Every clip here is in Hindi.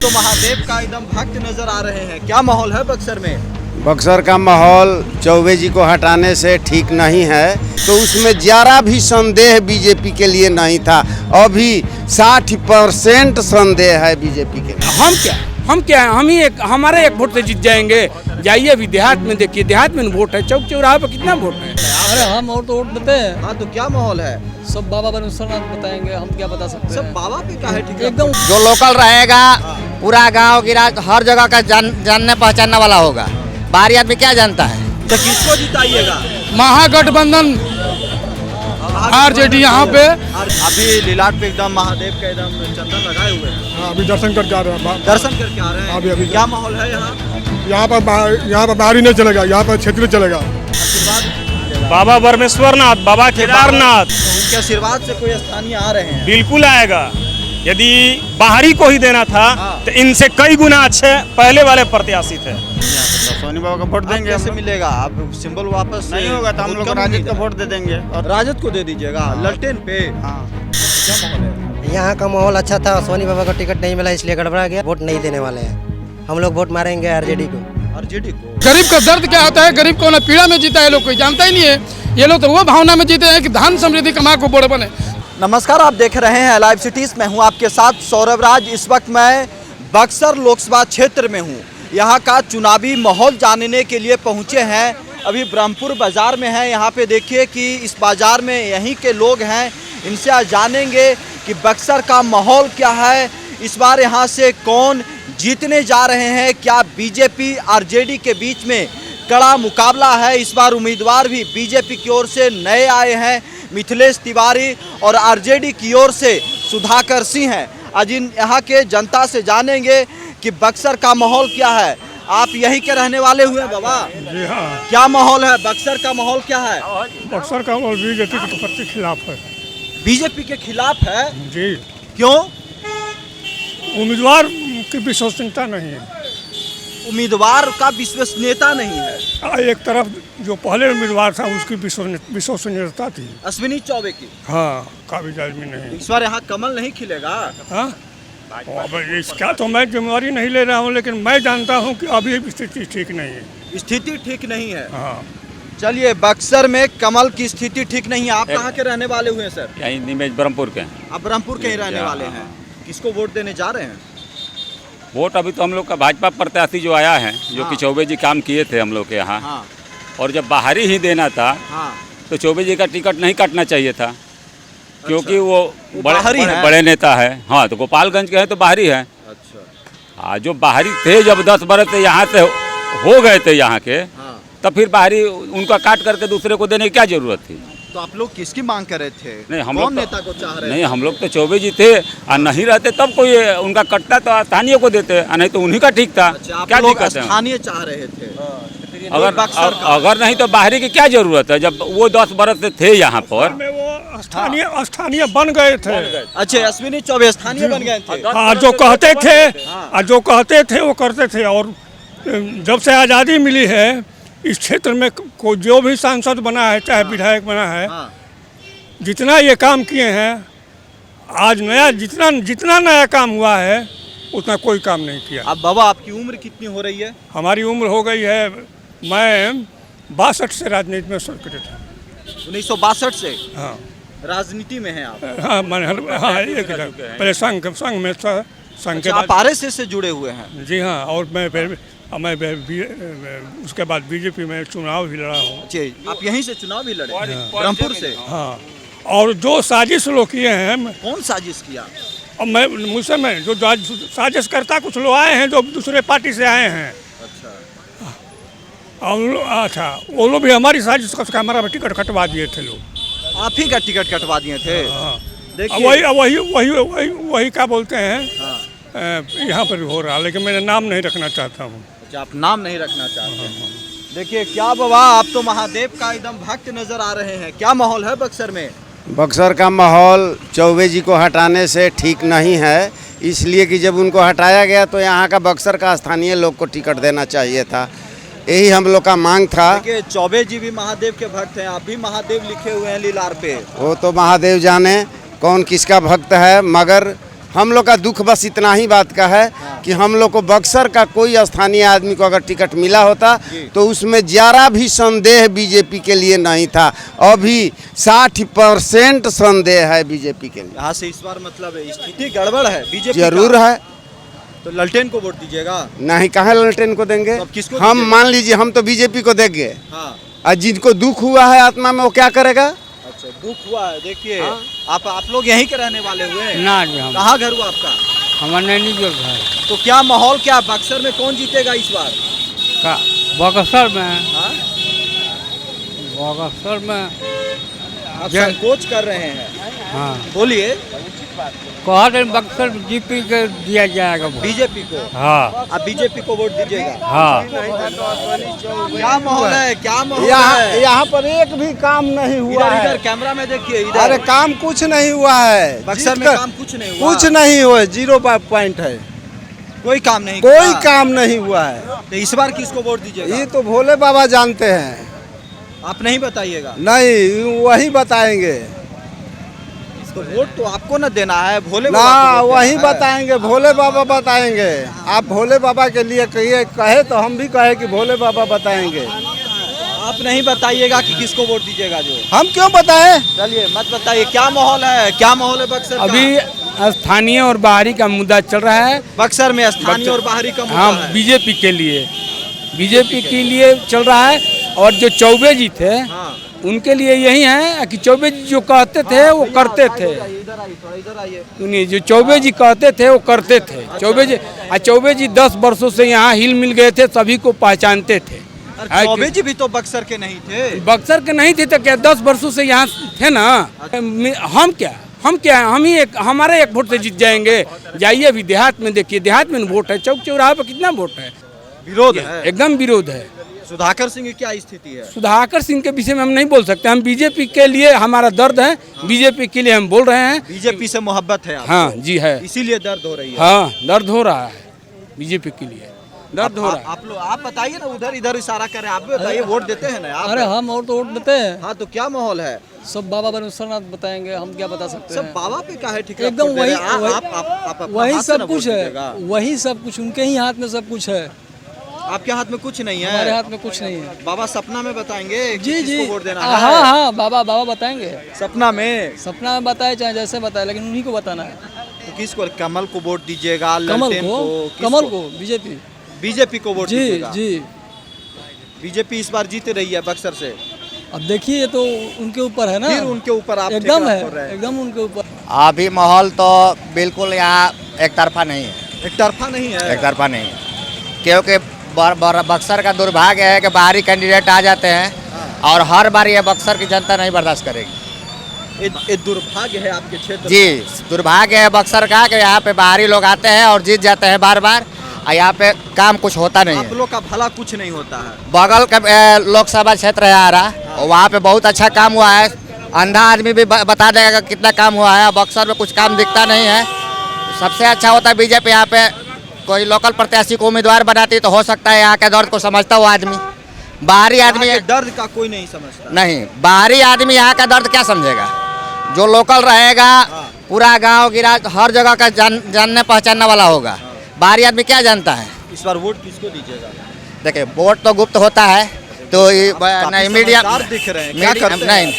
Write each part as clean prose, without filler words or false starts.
तो महादेव का एकदम भक्त नजर आ रहे हैं, क्या माहौल है बक्सर में? बक्सर का माहौल चौबे जी को हटाने से ठीक नहीं है, तो उसमें जरा भी संदेह बीजेपी के लिए नहीं था। अभी 60% संदेह है बीजेपी के लिए। हम क्या है, हम ही हमारे एक वोट से जीत जाएंगे। जाइए अभी देहात में देखिए, देहात में वोट है, चौक चौराहे पर कितना वोट है। अरे हम और तो वोट देते हैं। हाँ, तो क्या माहौल है? सब बाबा परमेश्वरनाथ बताएंगे, हम क्या बता सकते हैं। सब बाबा पे का है, ठीक है एकदम जो लोकल रहेगा पूरा गांव गिरा हर जगह का जानने पहचानने वाला होगा। बाहरी आदमी क्या जानता है। तो किसको जिताइएगा? महागठबंधन आरजेडी यहाँ पे। अभी लीलाट पे एकदम महादेव का एकदम चंदन लगाए हुए हैं। अभी दर्शन करके आ रहे हैं। दर्शन करके आ रहे हैं। अभी क्या माहौल है यहाँ? यहाँ पर बाहरी नहीं चलेगा, यहाँ पर क्षेत्रीय चलेगा। बाबा परमेश्वरनाथ, बाबा केदारनाथ, उनके आशीर्वाद से कोई स्थानीय आ रहे हैं। बिल्कुल आएगा। यदि बाहरी को ही देना था तो इनसे कई गुना अच्छे पहले वाले प्रत्याशी थे। सोनी बाबा को वोट देंगे। कैसे मिलेगा? आप सिंबल वापस नहीं होगा तो हम लोग राजद को वोट दे देंगे। और राजद को दे दीजिएगा ललटेन पे। हाँ, क्या माहौल है? यहाँ का माहौल अच्छा था, सोनी बाबा को टिकट नहीं मिला इसलिए गड़बड़ा गया। वोट नहीं देने वाले हैं, हम लोग वोट मारेंगे आरजेडी को। आरजेडी को? गरीब का दर्द क्या होता है, गरीब को ना पीड़ा में जीता है, लोग कोई जानता ही नहीं है। ये लोग तो वो भावना में जीते हैं कि धन समृद्धि कमा को बड़े बने। नमस्कार, आप देख रहे हैं लाइव सिटीज। मैं हूं आपके साथ सौरभ राज। इस वक्त मैं बक्सर लोकसभा क्षेत्र में हूं। यहां का चुनावी माहौल जानने के लिए पहुंचे हैं। अभी ब्रह्मपुर बाजार में है। यहां पे देखिए कि इस बाजार में यहीं के लोग हैं। इनसे आज जानेंगे कि बक्सर का माहौल क्या है, इस बार यहां से कौन जीतने जा रहे हैं, क्या बीजेपी आरजेडी के बीच में कड़ा मुकाबला है। इस बार उम्मीदवार भी बीजेपी की ओर से नए आए हैं, मिथिलेश तिवारी, और आरजेडी की ओर से सुधाकर सिंह हैं। आज यहाँ के जनता से जानेंगे कि बक्सर का माहौल क्या है। आप यहीं के रहने वाले हुए हैं बाबा? जी हाँ। क्या माहौल है? बक्सर का माहौल क्या है? बक्सर का माहौल बीजेपी के प्रति खिलाफ है। बीजेपी के खिलाफ है? जी। क्यों? उम्मीदवार की विश्वसनीयता नहीं है। उम्मीदवार का विश्वसनीयता नहीं है। एक तरफ जो पहले उम्मीदवार था उसकी विश्वसनीयता थी, अश्विनी चौबे की। हाँ, काबिज आदमी नहीं। इस बार यहाँ कमल नहीं खिलेगा। हाँ, अब इसका तो मैं जिम्मेवारी नहीं ले रहा हूँ, लेकिन मैं जानता हूँ कि अभी स्थिति ठीक नहीं है। स्थिति ठीक नहीं है। हाँ। चलिए, बक्सर में कमल की स्थिति ठीक नहीं है। आप कहाँ के रहने वाले हुए हैं सर? यही निमेश ब्रह्मपुर के। आप ब्रह्मपुर के ही रहने वाले हैं। किसको वोट देने जा रहे हैं? वोट अभी तो हम लोग का भाजपा प्रत्याशी जो आया है, जो कि चौबे जी काम किए थे हम लोग के यहाँ। हाँ। और जब बाहरी ही देना था हाँ। तो चौबे जी का टिकट नहीं काटना चाहिए था, क्योंकि वो बड़े नेता है। हाँ, तो गोपालगंज के हैं तो बाहरी है। अच्छा। हाँ, जो बाहरी थे जब 10 बरस से यहाँ से हो गए थे यहाँ के, तब फिर बाहरी उनका काट करके दूसरे को देने की क्या जरूरत थी। तो आप लोग किसकी मांग कर रहे थे? नहीं, हम कौन लोग नेता को चाह रहे नहीं, थे? हम लोग तो चौबे जी थे और नहीं रहते तब कोई उनका कटता तो स्थानीय को देते, नहीं तो उन्हीं का ठीक था। अच्छा, आप क्या लोग दिक्कत है? स्थानीय चाह रहे थे। अगर नहीं तो बाहरी की क्या जरूरत है, जब वो 10 बरस से थे यहाँ पर। वो स्थानीय बन गए थे। अच्छा, अश्विनी चौबे स्थानीय बन गए थे। हाँ, जो कहते थे वो करते थे। और जब से आज़ादी मिली है, इस क्षेत्र में कोई जो भी सांसद बना है, चाहे विधायक बना है, जितना ये काम किए हैं, आज नया जितना नया काम हुआ है उतना कोई काम नहीं किया। अब बाबा, आपकी उम्र कितनी हो रही है? हमारी उम्र हो गई है, मैं 62 से राजनीति में सक्रिय था। 1962 से? हाँ। राजनीति में हैं आप? हाँ, पहले संघ में था। संघ के आप आरएसएस से जुड़े हुए हैं? जी हाँ। और मैं उसके बाद बीजेपी में चुनाव भी लड़ा हूँ। अच्छा, आप यहीं से चुनाव भी लड़े? ब्रह्मपुर से? हाँ। और जो साजिश लोग किए हैं। कौन साजिश किया? अब मुझसे जो साजिश करता कुछ लोग आए हैं जो दूसरे पार्टी से आए हैं। अच्छा, वो लोग भी हमारी साजिश का हमारा टिकट कटवा दिए थे लोग। आप ही का टिकट कटवा दिए थे? हाँ। देखिए, वही क्या बोलते हैं। यहाँ पर हो रहा, लेकिन मैं नाम नहीं रखना चाहता हूँ। अच्छा, आप नाम नहीं रखना चाहते हैं। देखिए क्या बाबा, आप तो महादेव का एकदम भक्त नजर आ रहे हैं। क्या माहौल है बक्सर में? बक्सर का माहौल चौबे जी को हटाने से ठीक नहीं है, इसलिए कि जब उनको हटाया गया तो यहाँ का बक्सर का स्थानीय लोग को टिकट देना चाहिए था। यही हम लोग का मांग था। देखिए, चौबे जी भी महादेव के भक्त हैं, आप भी महादेव लिखे हुए हैं लीलार पे। वो तो महादेव जाने कौन किसका भक्त है, मगर हम लोग का दुख बस इतना ही बात का है कि हम लोग को बक्सर का कोई स्थानीय आदमी को अगर टिकट मिला होता तो उसमें जरा भी संदेह बीजेपी के लिए नहीं था। अभी 60% संदेह है बीजेपी के लिए। यहाँ से इस बार मतलब स्थिति गड़बड़ है बीजेपी जरूर है। तो ललटेन को वोट दीजिएगा? नहीं, कहाँ ललटेन को देंगे? तो अब किसको हम दीजिएगा? मान लीजिए हम तो बीजेपी को देंगे। हाँ। और जिनको दुख हुआ है आत्मा में वो क्या करेगा? अच्छा, दुख हुआ है। देखिए आप लोग यहीं के रहने वाले हुए हैं? ना जी, हम कहाँ घर हुआ आपका? हमारे नहीं जो घर तो क्या माहौल, क्या बक्सर में कौन जीतेगा इस बार? का बक्सर में, हाँ? बक्सर में आप संकोच कर रहे हैं? हाँ बोलिए। कहा बक्सर जीपी के दिया जाएगा वोट। बीजेपी को? हाँ आप बीजेपी को वोट दीजिएगा? हाँ। क्या माहौल है, क्या माहौल है? यहाँ पर एक भी काम नहीं हुआ इधर है। कैमरा में देखिए इधर। अरे काम कुछ नहीं हुआ है बक्सर में काम कुछ नहीं हुआ? कुछ नहीं हुआ, 0 पॉइंट है। कोई काम नहीं? कोई काम नहीं हुआ है। तो इस बार किसको वोट दीजिएगा? ये तो भोले बाबा जानते हैं। आप नहीं बताइएगा? नहीं, वही बताएंगे तो वोट तो आपको न देना है, भोले ना, बाबा को वोट वही देना है। बताएंगे, भोले बाबा बताएंगे। आप भोले बाबा के लिए कहे तो हम भी कहे कि भोले बाबा बताएंगे। आप नहीं बताइएगा कि किसको वोट दीजिएगा? जो हम क्यों बताएं? चलिए मत बताइए। क्या माहौल है, क्या माहौल है बक्सर का? अभी स्थानीय और बाहरी का मुद्दा चल रहा है। बक्सर में स्थानीय और बाहरी का मुद्दा हाँ, है। बीजेपी के लिए चल रहा है। और जो चौबे जी थे हाँ। उनके लिए यही है कि चौबे जी जो कहते थे वो करते थे। इधर आइए, थोड़ा इधर आइए। सुनिए, जो चौबे जी कहते थे वो करते थे। चौबे जी 10 वर्षों से यहाँ हिल मिल गए थे, सभी को पहचानते थे। चौबे जी भी तो बक्सर के नहीं थे? बक्सर के नहीं थे तो क्या 10 वर्षों से यहाँ थे ना। हम क्या हम ही हमारे एक वोट से जीत जाएंगे? जाइए अभी देहात में देखिए, देहात में वोट है, चौक चौराहे पर कितना वोट है? विरोध है, एकदम विरोध है। सुधाकर सिंह की क्या स्थिति है? सुधाकर सिंह के विषय में हम नहीं बोल सकते। हम बीजेपी के लिए हमारा दर्द है, बीजेपी के लिए हम बोल रहे हैं। बीजेपी से मोहब्बत है आपको? हाँ जी है, इसीलिए दर्द हो रही है? हाँ दर्द हो रहा है, बीजेपी के लिए दर्द हो रहा है। आप लोग आप बताइए ना, उधर इधर इशारा कर रहे हैं। आप भी बताइए, वोट देते हैं ना आप? अरे हम और तो वोट देते हैं। हाँ, तो क्या माहौल है? सब बाबा बनसरनाथ बताएंगे, हम क्या बता सकते सब हैं? बाबा पे का है? ठीक, एकदम वही वही सब कुछ है, वही सब कुछ उनके ही हाथ में सब कुछ है। आपके हाथ में कुछ नहीं है? हमारे हाथ में कुछ नहीं है। बाबा सपना में बताएंगे कि जी जी, किसको वोट देना है? हाँ बाबा बताएंगे। सपना में? सपना में बताए चाहे जैसे बताए, लेकिन उन्हीं को बताना है। तो किसको? कमल को वोट दीजिएगा? कमल ललटेन कमल को बीजेपी। बीजेपी को वोट जी दीजिएगा? जी। बीजेपी इस बार जीत रही है बक्सर से? अब देखिए, ये तो उनके ऊपर है ना। फिर उनके ऊपर आप एकदम ठेका है, छोड़ रहे हैं। एकदम उनके ऊपर। अभी माहौल तो बिल्कुल यहाँ एक तरफा नहीं है। एक तरफा नहीं है? एक तरफा नहीं है, क्योंकि बक्सर का दुर्भाग्य है कि बाहरी कैंडिडेट आ जाते हैं और हर बार ये बक्सर की जनता नहीं बर्दाश्त करेगी। ये दुर्भाग्य है आपके क्षेत्र जी, दुर्भाग्य है बक्सर का कि यहाँ पे बाहरी लोग आते हैं और जीत जाते हैं बार बार, और यहाँ पे काम कुछ होता नहीं आप है। लोग का भला कुछ नहीं होता है। बगल का लोकसभा क्षेत्र है आ रहा, वहाँ पे बहुत अच्छा काम हुआ है। अंधा आदमी भी बता देगा कि कितना काम हुआ है। बक्सर में कुछ काम दिखता नहीं है। सबसे अच्छा होता है बीजेपी यहाँ पे कोई लोकल प्रत्याशी को उम्मीदवार बनाती तो हो सकता है यहाँ के दर्द को समझता वो आदमी। बाहरी आदमी यहाँ के दर्द का कोई नहीं समझता। नहीं, बाहरी आदमी यहाँ का दर्द क्या समझेगा? जो लोकल रहेगा, पूरा गांव गिरा हर जगह का जानने पहचानने वाला होगा। बाहरी आदमी क्या जानता है? इस बार वोट किसको दीजिएगा? देखिए, वोट तो गुप्त होता है, तो नहीं मीडिया दिख रहे हैं। क्या करते हैं? नहीं,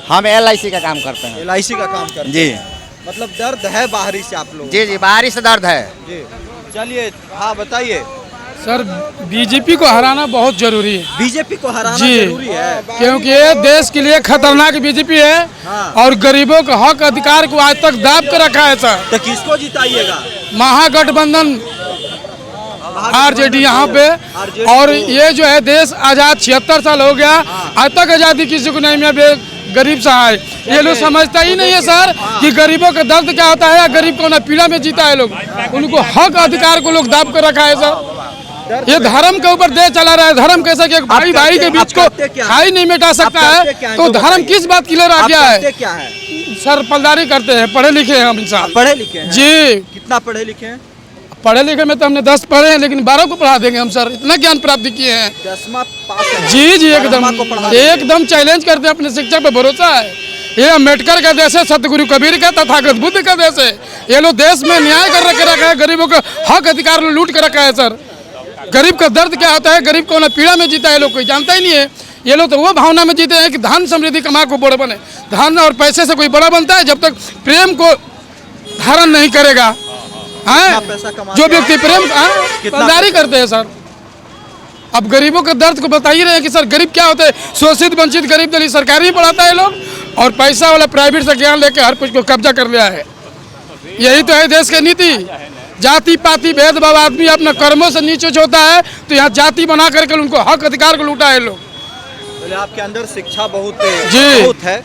हम LIC का काम करते हैं। LIC का काम करते हैं? जी। मतलब दर्द है बाहरी से आप लोग? जी, बाहरी से दर्द है जी। चलिए, हाँ बताइए। सर, बीजेपी को हराना बहुत जरूरी है। बीजेपी को हराना जी, जरूरी है, क्योंकि ये देश के लिए खतरनाक बीजेपी है। हाँ। और गरीबों के हक अधिकार को आज तक दाब कर रखा है सर। तो किसको जिताइएगा? महागठबंधन RJD यहाँ पे। और ये जो है देश आजाद 76 साल हो गया, आज तक आजादी किसी को नहीं मिला। गरीब सहाय ये लोग समझता ही नहीं है सर कि गरीबों का दर्द क्या होता है, या गरीब को ना पीड़ा में जीता है लोग। उनको हक अधिकार को लोग दाब कर रखा है सर। ये धर्म के ऊपर देश चला रहा है। धर्म कैसे कि भाई भाई के बीच को खाई नहीं मिटा सकता है, तो धर्म किस बात के लिए रह गया है? क्या है सर, पलदारी करते हैं, पढ़े लिखे हैं हम इंसान। पढ़े लिखे हैं? जी। कितना पढ़े लिखे हैं? पढ़े लिखे में तो हमने 10 पढ़े हैं, लेकिन 12 को पढ़ा देंगे हम सर। इतना ज्ञान प्राप्त किए हैं। 10वां पास है? जी जी, एकदम को पढ़ा देंगे। एकदम चैलेंज करते हैं, अपने शिक्षा पे भरोसा है। ये अम्बेडकर का देश है, सतगुरु कबीर का, तथागत बुद्ध का देश है। ये लोग देश में न्याय कर रखा है, गरीबों का हक अधिकार लूट कर रखा है सर। गरीब का दर्द क्या होता है, गरीब कौन पीड़ा में जीता है, लोग कोई जानता ही नहीं है। ये लोग तो वो भावना में जीते हैं कि धन समृद्धि कमा को बड़ा बने। धन और पैसे से कोई बड़ा बनता है जब तक प्रेम को धारण नहीं करेगा। हैं जो व्यक्ति प्रेम ईमानदारी करते हैं सर। अब गरीबों के दर्द को बता ही रहे हैं कि सर गरीब क्या होते हैं, शोषित वंचित गरीब दलित सरकारी ही पढ़ाता है लोग, और पैसा वाला प्राइवेट से ज्ञान लेके हर कुछ को कब्जा कर लिया है। यही तो है देश की नीति। जाति पाति भेदभाव, आदमी अपने कर्मों से नीचे होता है, तो यहाँ जाति बना करके उनको हक अधिकार को लूटा है लोग। आपके अंदर शिक्षा बहुत है।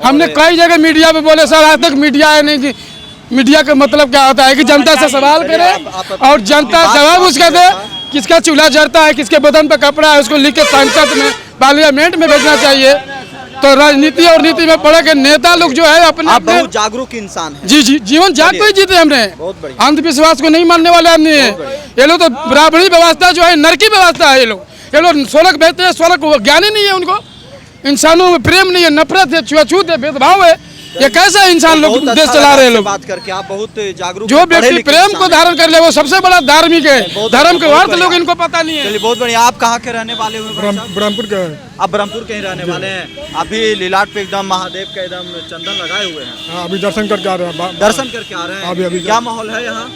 हमने कई जगह मीडिया पे बोले सर, आज तक मीडिया है नहीं कि मीडिया का मतलब क्या होता है कि जनता से सवाल करे और जनता जवाब उसका दे। किसका चूल्हा जलता है, किसके बदन पर कपड़ा है, उसको लिख के संसद में पार्लियामेंट में भेजना चाहिए। तो राजनीति और नीति में पड़े के नेता लोग जो है अपने बहुत जागरूक इंसान है। जी जीवन जाग को ही जीते हमने, अंधविश्वास को नहीं मानने वाले आदमी है। ये लोग तो बराबरी व्यवस्था जो है नरकी व्यवस्था है। ये लोग सोलक भेजते हैं, सोलक ज्ञान ही नहीं है उनको। इंसानों में प्रेम नहीं है, नफरत है, छुआछूत है, भेदभाव है। ये कैसा इंसान लोग देश चला रहे हैं लोग। बात करके आप बहुत जागरूक। जो व्यक्ति प्रेम को धारण कर ले वो सबसे बड़ा धार्मिक है। धर्म के अर्थ लोग इनको पता नहीं है। चलिए बहुत बढ़िया। आप कहाँ के रहने वाले हो? ब्रह्मपुर के। आप ब्रह्मपुर के ही रहने वाले हैं। अभी लीलाट पे एकदम महादेव का एकदम चंदन लगाए हुए हैं। अभी दर्शन करके आ रहे हैं। दर्शन करके आ रहे हैं। क्या माहौल है यहाँ?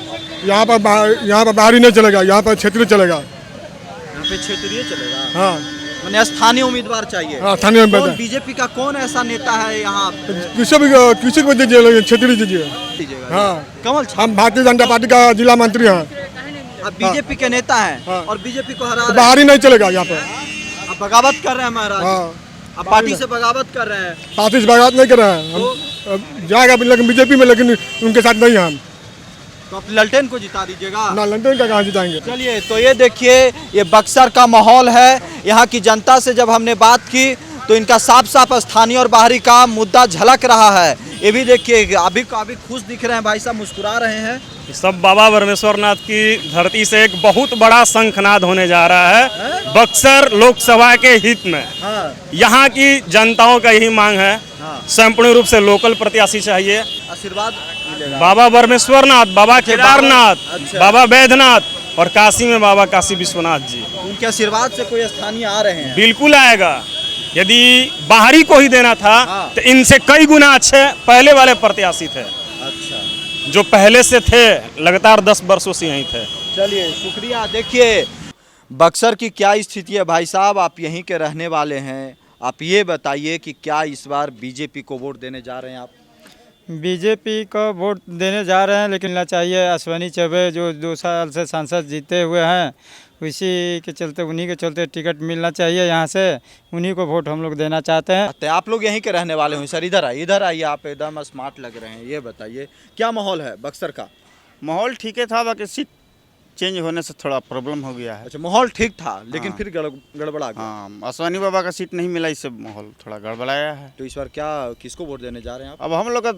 यहाँ पर बाहरी नहीं चलेगा, यहाँ पर क्षेत्रीय चलेगा। यहाँ पे क्षेत्रीय चलेगा। हाँ, मैंने स्थानीय उम्मीदवार चाहिए। हाँ, स्थानीय उम्मीदवार। बीजेपी का कौन ऐसा नेता है यहाँ? किसी को दीजिए, क्षेत्रीय दीजिए। हाँ, कमल। हम भारतीय जनता पार्टी का जिला मंत्री हैं। अब बीजेपी के नेता हैं और बीजेपी को हरा बाहरी नहीं चलेगा यहाँ पे। अब बगावत कर रहे हैं महाराज। अब पार्टी से बगावत कर रहे हैं। पार्टी से बगावत नहीं कर रहे हैं। हम जाएगा लेकिन बीजेपी में, लेकिन उनके साथ नहीं हम। तो आप ललटेन को जिता दीजिएगा? ना, ललटेन का कहाँ जिताएंगे। चलिए तो ये देखिए, ये बक्सर का माहौल है। यहाँ की जनता से जब हमने बात की तो इनका साफ साफ स्थानीय और बाहरी का मुद्दा झलक रहा है। ये भी देखिए, अभी काफी खुश दिख रहे हैं भाई साहब, मुस्कुरा रहे हैं। सब बाबा ब्रह्मेश्वर नाथ की धरती से एक बहुत बड़ा शंखनाद होने जा रहा है बक्सर लोकसभा के हित में। यहाँ की जनताओं का यही मांग है, संपूर्ण रूप से लोकल प्रत्याशी चाहिए। आशीर्वाद बाबा ब्रह्मेश्वर नाथ, बाबा केदारनाथ, बाबा बैद्यनाथ और काशी में बाबा काशी विश्वनाथ जी। उनके आशीर्वाद से कोई स्थानीय आ रहे हैं? बिल्कुल आएगा। यदि बाहरी को ही देना था तो इनसे कई गुना अच्छे पहले वाले प्रत्याशी थे। अच्छा, जो पहले से थे, लगातार 10 वर्षों से यहीं थे। चलिए शुक्रिया। देखिए बक्सर की क्या स्थिति है भाई साहब, आप यहीं के रहने वाले हैं। आप ये बताइए कि क्या इस बार बीजेपी को वोट देने जा रहे हैं आप? बीजेपी को वोट देने जा रहे हैं, लेकिन चाहिए अश्विनी चौबे जो 2 साल से सांसद जीते हुए हैं, उसी के चलते, उन्हीं के चलते टिकट मिलना चाहिए यहाँ से। उन्हीं को वोट हम लोग देना चाहते हैं। तो आप लोग यहीं के रहने वाले हो सर? इधर आइए, आप एकदम स्मार्ट लग रहे हैं। ये बताइए क्या माहौल है बक्सर का? माहौल ठीक है था, बाकी सीट चेंज होने से थोड़ा प्रॉब्लम हो गया है। अच्छा, माहौल ठीक था लेकिन फिर गड़बड़ा गया। हाँ, अश्विनी बाबा का सीट नहीं मिला, इससे माहौल थोड़ा गड़बड़ाया है। तो इस बार क्या, किसको वोट देने जा रहे हैं आप? अब हम लोग का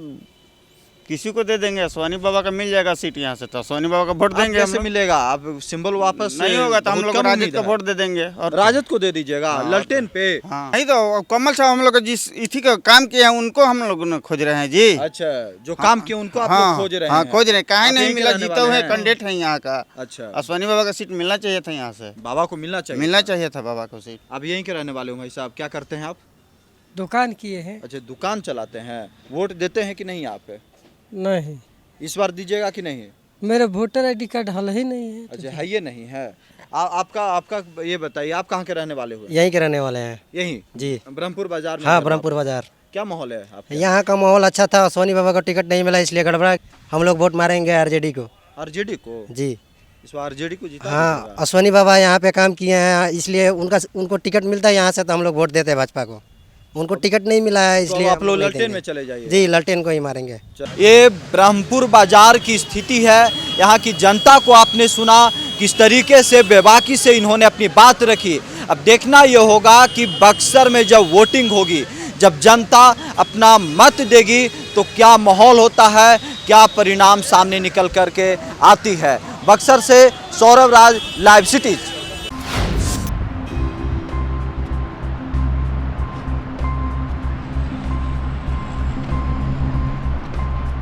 किसी को दे देंगे। अश्विनी बाबा का मिल जाएगा सीट यहाँ से, तो अश्विनी बाबा का वोट देंगे। कैसे मिलेगा? आप सिंबल वापस नहीं होगा तो हम लोग राजद का वोट दे देंगे। और राजद को दे दीजिएगा? ललटेन पे? हाँ, नहीं तो कमल साहब हम लोग जिस इथी का काम किया है उनको हम लोग खोज रहे हैं जी। अच्छा, जो काम किया उनको आप लोग खोज रहे हैं? हाँ, खोज रहे हैं। कहीं नहीं मिला, जीता हुआ कैंडिडेट है यहाँ का। अच्छा, अश्विनी बाबा का सीट मिलना चाहिए था यहाँ से। बाबा को मिलना चाहिए था बाबा को सीट। आप यहीं के रहने वाले हो भाई साहब, क्या करते हैं आप? दुकान किए हैं। अच्छा, दुकान चलाते हैं। वोट देते हैं कि नहीं आप? नहीं। इस बार दीजिएगा कि नहीं? मेरा वोटर ID कार्ड हल ही नहीं है। अच्छा, है ये नहीं है। आपका ये बताइए, आप कहाँ के रहने वाले हो? यहीं के रहने वाले हैं। यहीं जी, ब्रह्मपुर बाजार में? हाँ, ब्रह्मपुर बाजार। क्या माहौल है आपके? यहाँ का माहौल अच्छा था, अश्विनी बाबा को टिकट नहीं मिला इसलिए गड़बड़ा। हम लोग वोट मारेंगे RJD को। RJD को? जी, इस बार RJD को जीता। हाँ, अश्विनी बाबा यहाँ पे काम किए हैं, इसलिए उनको टिकट मिलता है यहाँ से, तो हम लोग वोट देते हैं भाजपा को। उनको टिकट नहीं मिला है इसलिए आप लोग ललटेन में चले जाइए। जी, ललटेन को ही मारेंगे। ये ब्रह्मपुर बाजार की स्थिति है। यहाँ की जनता को आपने सुना किस तरीके से बेबाकी से इन्होंने अपनी बात रखी। अब देखना ये होगा कि बक्सर में जब वोटिंग होगी, जब जनता अपना मत देगी, तो क्या माहौल होता है, क्या परिणाम सामने निकल करके आती है। बक्सर से सौरभ राज, लाइव सिटी।